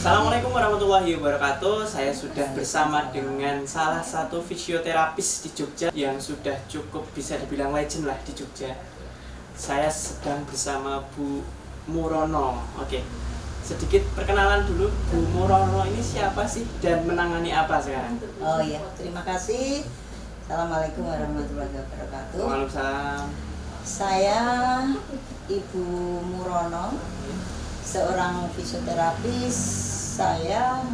Assalamualaikum warahmatullahi wabarakatuh. Saya sudah bersama dengan salah satu fisioterapis di Jogja yang sudah cukup bisa dibilang legend lah di Jogja. Saya sedang bersama Bu Murono. Oke, sedikit perkenalan dulu. Bu Murono ini siapa sih dan menangani apa sekarang? Oh iya, terima kasih. Assalamualaikum warahmatullahi wabarakatuh. Waalaikumsalam. Saya Ibu Murono, seorang fisioterapis. Saya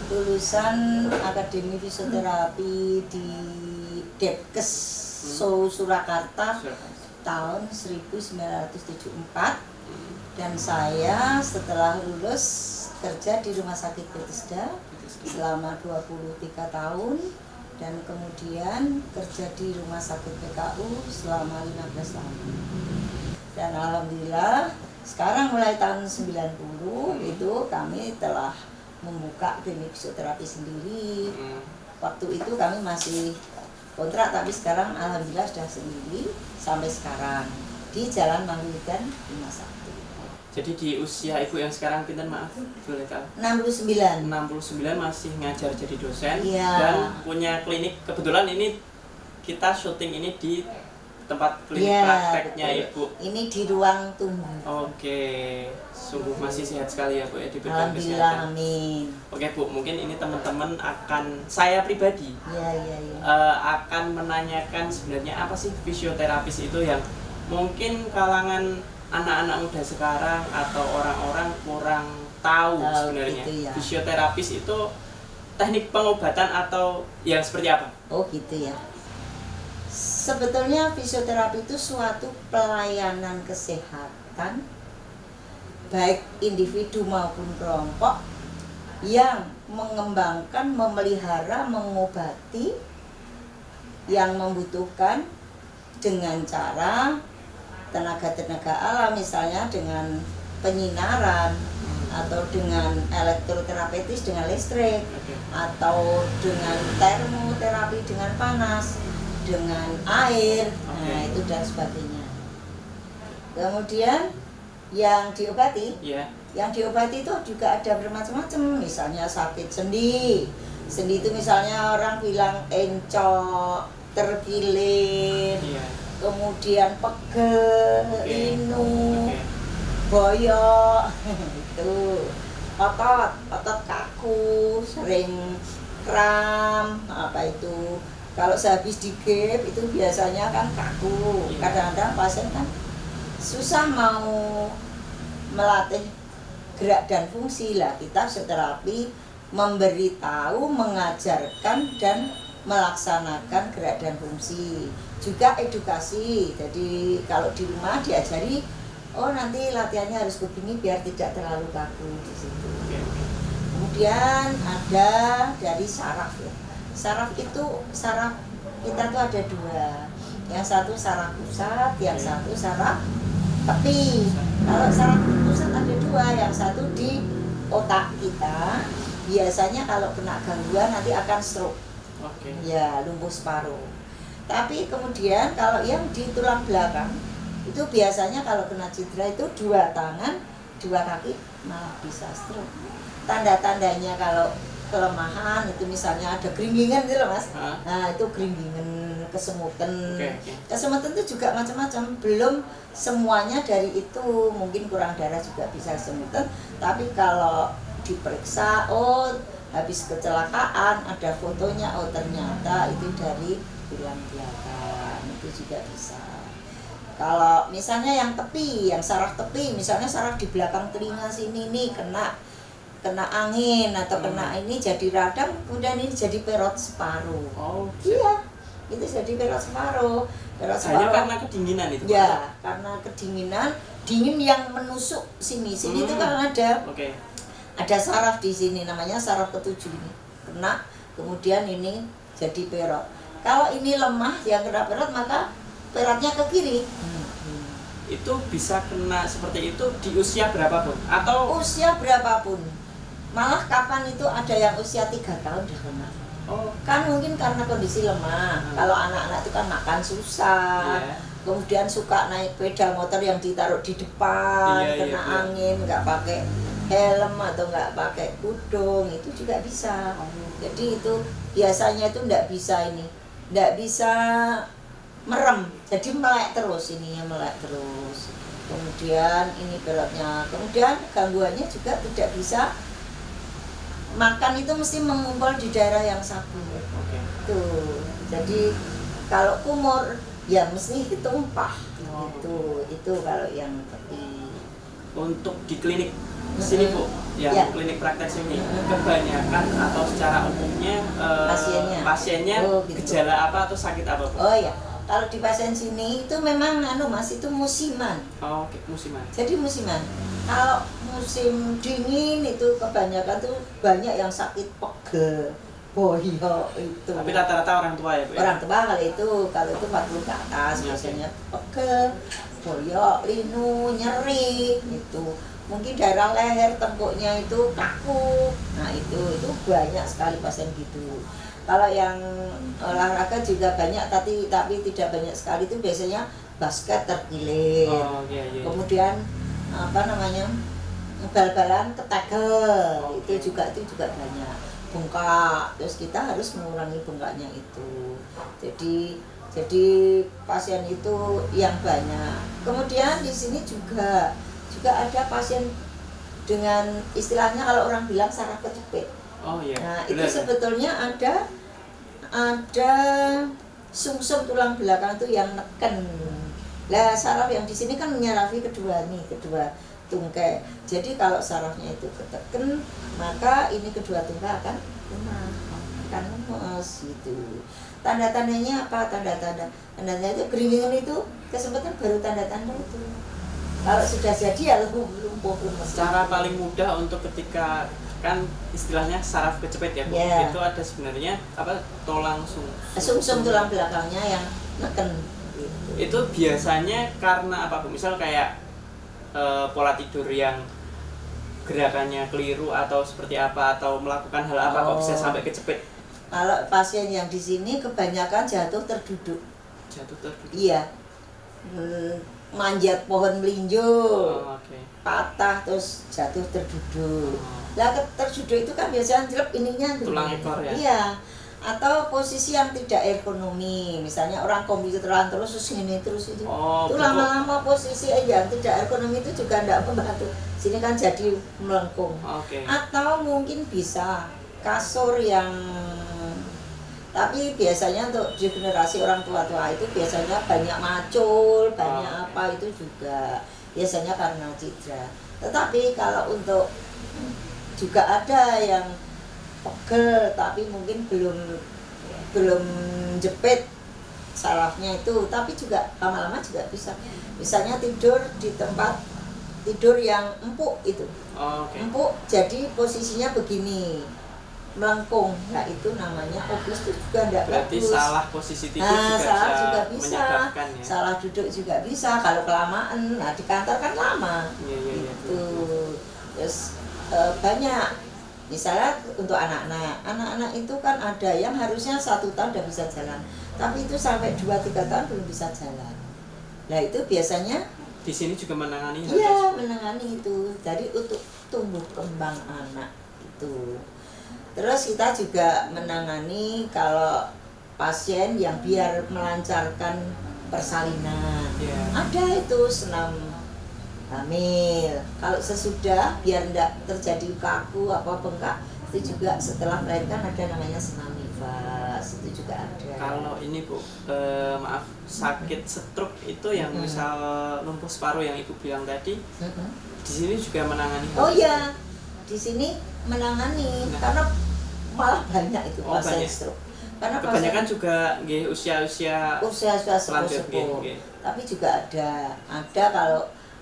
lulusan Akademi Fisioterapi di Depkes Surakarta tahun 1974, dan saya setelah lulus kerja di Rumah Sakit Bethesda selama 23 tahun, dan kemudian kerja di Rumah Sakit PKU selama 15 tahun. Dan alhamdulillah sekarang mulai tahun 90 itu kami telah membuka klinik fisioterapi sendiri. Waktu itu kami masih kontrak, tapi sekarang alhamdulillah sudah sendiri sampai sekarang di Jalan Mangkunegaran 51. Jadi di usia Ibu yang sekarang pinten, maaf boleh tahu? 69. 69 masih ngajar jadi dosen. Iya. Dan punya klinik. Kebetulan ini kita syuting ini di tempat klinik prakteknya Ibu. Ini di ruang tunggu. Oke, sungguh masih sehat sekali ya Bu ya di bidang Alhamdulillah, kesehatan. amin. Oke Bu, mungkin ini teman-teman akan, saya pribadi Iya. akan menanyakan sebenarnya apa sih fisioterapis itu, yang mungkin kalangan anak-anak muda sekarang atau orang-orang kurang tahu sebenarnya. Gitu ya. Fisioterapis itu teknik pengobatan atau yang seperti apa? Oh gitu ya. Sebetulnya fisioterapi itu suatu pelayanan kesehatan baik individu maupun kelompok yang mengembangkan, memelihara, mengobati yang membutuhkan dengan cara tenaga-tenaga alam, misalnya dengan penyinaran atau dengan elektroterapeutis dengan listrik, atau dengan termoterapi dengan panas, dengan air, nah itu dan sebagainya. Kemudian yang diobati, yang diobati itu juga ada bermacam-macam. Misalnya sakit sendi, sendi itu misalnya orang bilang encok, terkilir, kemudian pegel, inu, boyok, itu otot kaku, sering kram, apa itu. Kalau sehabis digep itu biasanya kan kaku. Kadang-kadang pasien kan susah mau melatih gerak dan fungsi lah. Kita fisioterapi memberitahu, mengajarkan dan melaksanakan gerak dan fungsi. Juga edukasi. Jadi kalau di rumah diajari, oh nanti latihannya harus begini biar tidak terlalu kaku di situ. Kemudian ada dari saraf ya. Saraf itu, saraf kita tuh ada dua. Yang satu saraf pusat, yang satu saraf tepi. Kalau saraf pusat ada dua, yang satu di otak kita. Biasanya kalau kena gangguan nanti akan stroke. Ya, lumpuh separuh. Tapi kemudian kalau yang di tulang belakang itu biasanya kalau kena cedera itu dua tangan, dua kaki malah bisa stroke. Tanda-tandanya kalau kelemahan itu misalnya ada geringgingan gitu loh Mas. Nah itu geringgingan, kesemutan. Kesemutan itu juga macam-macam. Belum semuanya dari itu, mungkin kurang darah juga bisa kesemutan. Tapi kalau diperiksa, oh habis kecelakaan ada fotonya, oh ternyata itu dari tulang belakang, itu juga bisa. Kalau misalnya yang tepi, yang saraf tepi, misalnya saraf di belakang telinga sini nih kena angin atau kena ini jadi radang, kemudian ini jadi perot separuh. Iya, itu jadi perot separuh. Hanya karena kedinginan itu? Ya, karena kedinginan, dingin yang menusuk sini itu kan ada saraf di sini, namanya saraf ketujuh ini. Kena, kemudian ini jadi perot. Kalau ini lemah, yang kena perot, maka perotnya ke kiri. Itu bisa kena seperti itu di usia berapapun? Atau usia berapapun. Malah kapan itu ada yang usia 3 tahun udah kena. Kan mungkin karena kondisi lemah. Kalau anak-anak itu kan makan susah, kemudian suka naik sepeda motor yang ditaruh di depan, kena angin, nggak pakai helm atau nggak pakai kudung itu juga bisa. Jadi itu biasanya itu nggak bisa merem, jadi melek terus, ininya melek terus. Kemudian ini belotnya, kemudian gangguannya juga tidak bisa makan, itu mesti mengumpul di daerah yang sabut. Tuh, jadi kalau kumur ya mesti tumpah. Itu kalau yang tepi. Untuk di klinik sini Bu, yang klinik praktek sini kebanyakan atau secara umumnya pasiennya gitu. Gejala apa atau sakit apa Bu? Oh ya, kalau di pasien sini itu memang Mas itu musiman. Oh, musiman. Jadi musiman. Kalau musim dingin itu kebanyakan tuh banyak yang sakit pegel, boyok itu. Tapi rata-rata orang tua ya Bu? Orang tua kalau itu 40 ke atas biasanya pegel, boyok, linu, nyeri itu. Mungkin daerah leher tengkuknya itu kaku. Nah, itu banyak sekali pasien gitu. Kalau yang olahraga juga banyak tapi tidak banyak sekali, itu biasanya basket terkilir. Iya. Kemudian bal-balan ketegel, itu juga banyak. Bengkak, terus kita harus mengurangi bengkaknya itu. Jadi pasien itu yang banyak. Kemudian di sini juga ada pasien dengan istilahnya kalau orang bilang saraf kejepit. Oh iya. Nah, itu sebetulnya ada sumsum tulang belakang itu yang neken. Lah saraf yang di sini kan menyarafi kedua tungkai. Jadi kalau sarafnya itu keteken, maka ini kedua tungkai akan lemas gitu. Tanda-tandanya apa? Tandanya itu keringingan, itu kesempatan baru tanda-tanda itu. Kalau sudah jadi ya lumpuh lemas. Cara paling mudah untuk ketika kan istilahnya saraf kejepit ya Bu. Itu ada sebenarnya tulang sumsum tulang belakangnya yang neken gitu. Itu biasanya karena apa Bu? Misal kayak pola tidur yang gerakannya keliru atau seperti apa, atau melakukan hal apa kok bisa sampai kejepit? Kalau pasien yang di sini kebanyakan jatuh terduduk. Iya. Manjat pohon melinjo. Patah terus jatuh terduduk. Lah terduduk itu kan biasanya jelek ininya tulang ekor ya. Iya. Atau posisi yang tidak ergonomi, misalnya orang komputeran terus ini terus itu. Itu lama-lama posisi yang tidak ergonomi itu juga tidak membantu. Sini kan jadi melengkung. Atau mungkin bisa kasur yang, tapi biasanya untuk di generasi orang tua-tua itu biasanya banyak macul, banyak apa itu juga biasanya karena cedera. Tetapi kalau untuk juga ada yang pegel tapi mungkin belum jepit sarafnya itu, tapi juga lama-lama juga bisa. Misalnya tidur di tempat tidur yang empuk itu. Empuk jadi posisinya begini, melengkung. Nah, itu namanya obes, itu juga enggak berarti bagus. Salah posisi tidur juga bisa. Menyebabkan ya. Salah duduk juga bisa kalau kelamaan. Nah, di kantor kan lama. Iya. Terus banyak. Misalnya untuk anak-anak itu kan ada yang harusnya 1 tahun udah bisa jalan, tapi itu sampai 2-3 tahun belum bisa jalan. Nah, itu biasanya di sini juga menangani. Iya, menangani itu. Jadi untuk tumbuh kembang anak itu. Terus kita juga menangani kalau pasien yang biar melancarkan persalinan. Ada itu senam hamil. Kalau sesudah biar tidak terjadi kaku apa bengkak, itu juga setelah melahirkan ada namanya senam nifas, itu juga ada. Kalau ini Bu, maaf, sakit stroke itu yang misal lumpuh separuh yang Ibu bilang tadi, di sini juga menangani. Oh iya, di sini menangani karena malah banyak itu pasien stroke. Karena kebanyakan juga usia sepuh. Tapi juga ada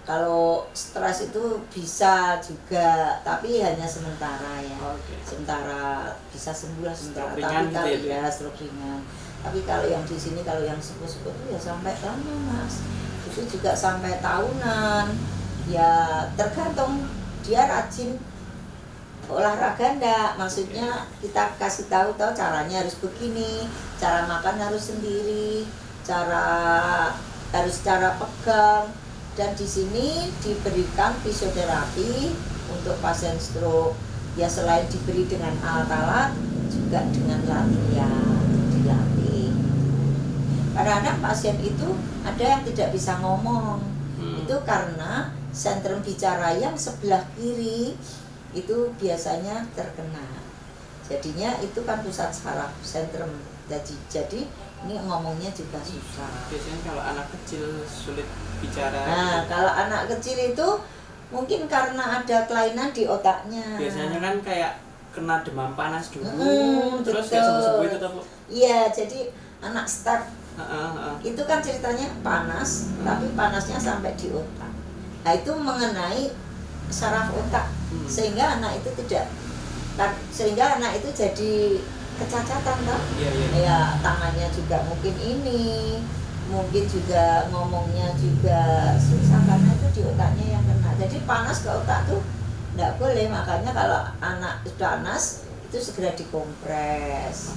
kalau stres itu bisa juga, tapi hanya sementara ya. Sementara bisa sembuh lah sementara. Tapi kalau ya stroke ringan. Tapi kalau yang di sini, kalau yang sepuh-sepuh itu ya sampai lama Mas. Itu juga sampai tahunan. Ya tergantung dia rajin olahraga enggak. Maksudnya kita kasih tahu caranya harus begini, cara makan harus sendiri, harus cara pegang. Dan di sini diberikan fisioterapi untuk pasien stroke ya selain diberi dengan alat-alat juga dengan latihan, dilatih. Kadang-kadang pasien itu ada yang tidak bisa ngomong, itu karena sentrum bicara yang sebelah kiri itu biasanya terkena. Jadinya itu kan pusat saraf sentrum. Jadi ini ngomongnya juga susah. Biasanya kalau anak kecil sulit bicara. Nah, kalau anak kecil itu mungkin karena ada kelainan di otaknya. Biasanya kan kayak kena demam panas dulu, terus betul. gak sembuh-sembuh itu tuh. Iya, jadi anak start itu kan ceritanya panas, tapi panasnya sampai di otak. Nah itu mengenai saraf otak, sehingga anak itu sehingga anak itu jadi kecacatan kan? Ya tangannya juga mungkin ini, mungkin juga ngomongnya juga susah karena itu di otaknya yang kena. Jadi panas ke otak tuh nggak boleh, makanya kalau anak sudah panas itu segera dikompres,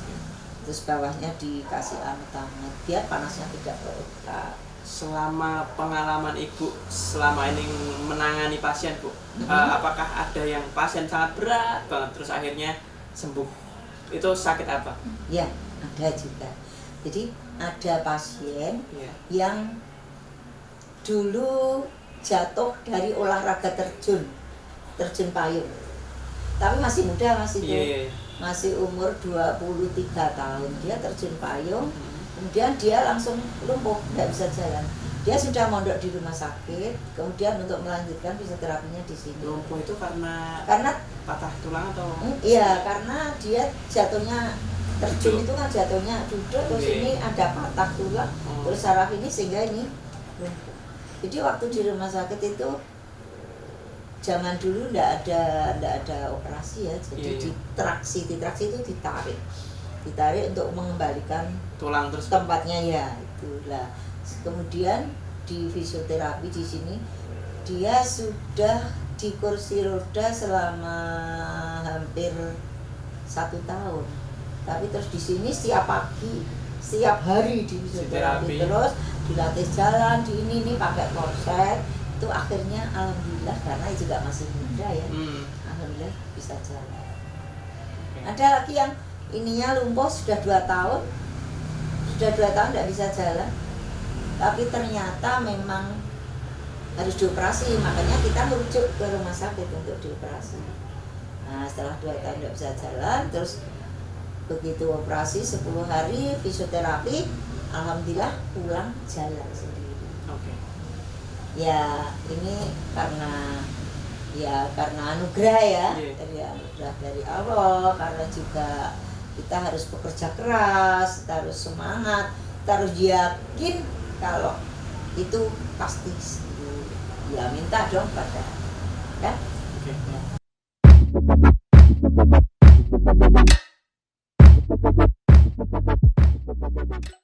terus bawahnya dikasih hangat biar panasnya tidak ke otak. Selama pengalaman Ibu selama ini menangani pasien, Bu, apakah ada yang pasien sangat berat banget terus akhirnya sembuh? Itu sakit apa? Ya, ada juga. Jadi ada pasien yang dulu jatuh dari olahraga terjun payung. Tapi masih muda, masih umur 23 tahun. Dia terjun payung. Kemudian dia langsung lumpuh, tidak bisa jalan. Dia sudah mondok di rumah sakit, kemudian untuk melanjutkan fisioterapinya di sini. Lumpuh itu karena patah tulang atau? Iya, karena dia jatuhnya terjun itu kan jatuhnya duduk, terus ini ada patah tulang, terus saraf ini sehingga ini lumpuh. Jadi waktu di rumah sakit itu zaman dulu tidak ada operasi ya, jadi ditraksi itu ditarik untuk mengembalikan tulang terus tempatnya ya itulah. Kemudian di fisioterapi di sini dia sudah di kursi roda selama hampir 1 tahun. Tapi terus di sini setiap pagi, setiap hari di fisioterapi terus dilatih jalan, di ini pakai korset. Itu akhirnya alhamdulillah karena juga masih muda ya, alhamdulillah bisa jalan. Ada lagi yang ininya lumpuh sudah 2 tahun tidak bisa jalan, tapi ternyata memang harus dioperasi, makanya kita merujuk ke rumah sakit untuk dioperasi. Nah setelah 2 tahun tidak bisa jalan, terus begitu operasi 10 hari fisioterapi, alhamdulillah pulang jalan sendiri. Ya ini karena anugerah ya, dari anugerah dari Allah, karena juga kita harus bekerja keras, kita harus semangat, kita harus yakin kalau itu pasti sembuh. Ya minta dong pada kan.